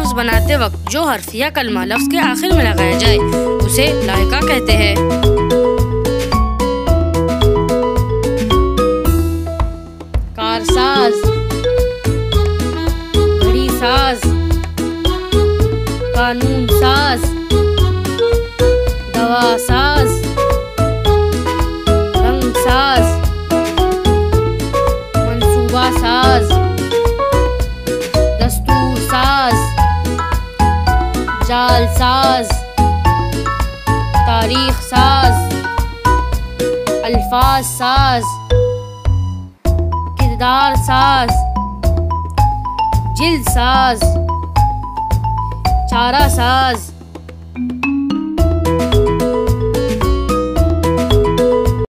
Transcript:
लफ्ज़ बनाते वक्त जो हर्फ या कलमा लफ्ज़ के आखिर में लगाया जाए उसे लाहिका कहते हैं। कारसाज, घड़ी साज, कानून साज, दवा साज, रंग साज, मंसूबा साज, दस्तूर साज, जाल साज, तारीख साज, अल्फाज साज, किरदार साज, जिल्द साज, चारा साज,